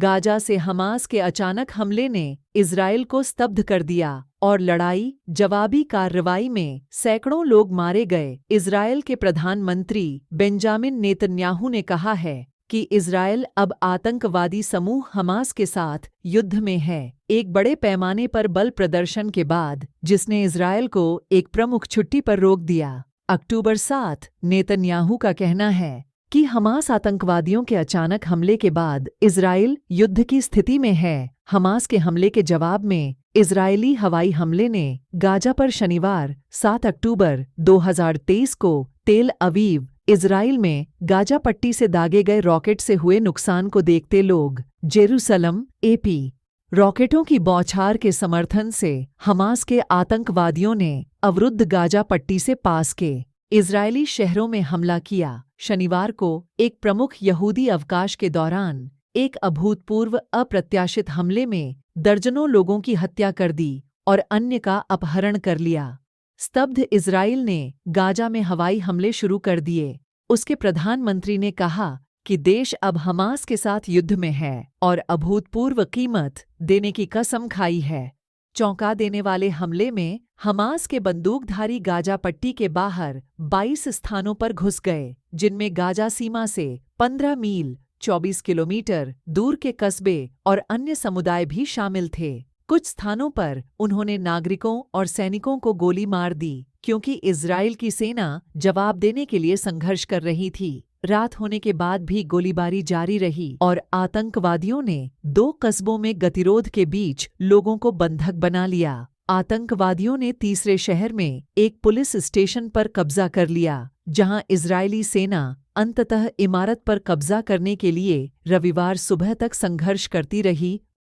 Gaza से Hamas के अचानक हमले ने इज़राइल को स्तब्ध कर दिया और लड़ाई जवाबी कार्रवाई में सैकड़ों लोग मारे गए। इज़राइल के प्रधानमंत्री बेंजामिन नेतन्याहू ने कहा है कि इज़राइल अब आतंकवादी समूह हमास के साथ युद्ध में है, एक बड़े पैमाने पर बल प्रदर्शन के बाद जिसने इज़राइल को एक प्रमुख छुट्टी पर रोक दिया। अक्टूबर 7, नेतन्याहू का कहना है कि हमास आतंकवादियों के अचानक हमले के बाद इज़राइल युद्ध की स्थिति में है। हमास के हमले के जवाब में इज़राइली हवाई हमले ने गाजा पर शनिवार 7 अक्टूबर 2023 को तेल अवीव, इज़राइल में गाजा पट्टी से दागे गए रॉकेट से हुए नुकसान को देखते लोग जेरूसलम, एपी रॉकेटों की बौछार के समर्थन से हमास के आतंकवादियों ने अवरुद्ध गाजा पट्टी से पास के इज़राइली शहरों में हमला किया। शनिवार को एक प्रमुख यहूदी अवकाश के दौरान एक अभूतपूर्व अप्रत्याशित हमले में दर्जनों लोगों की हत्या कर दी और अन्य का अपहरण कर लिया। स्तब्ध इज़राइल ने गाजा में हवाई हमले शुरू कर दिए। उसके प्रधानमंत्री ने कहा कि देश अब हमास के साथ युद्ध में है और अभूतपूर्व कीमत देने की कसम खाई है। चौंका देने वाले हमले में हमास के बंदूकधारी गाजा पट्टी के बाहर 22 स्थानों पर घुस गए, जिनमें गाजा सीमा से 15 मील 24 किलोमीटर दूर के कस्बे और अन्य समुदाय भी शामिल थे। कुछ स्थानों पर उन्होंने नागरिकों और सैनिकों को गोली मार दी क्योंकि इज़राइल की सेना जवाब देने के लिए संघर्ष कर रही थी। रात होने के बाद भी गोलीबारी जारी रही और आतंकवादियों ने 2 कस्बों में गतिरोध के बीच लोगों को बंधक बना लिया। आतंकवादियों ने तीसरे शहर में एक पुलिस स्टेशन पर कब्जा कर लिया, जहां इज़राइली सेना अंततः इमारत पर कब्जा करने के लिए रविवार सुबह तक संघर्ष करती रही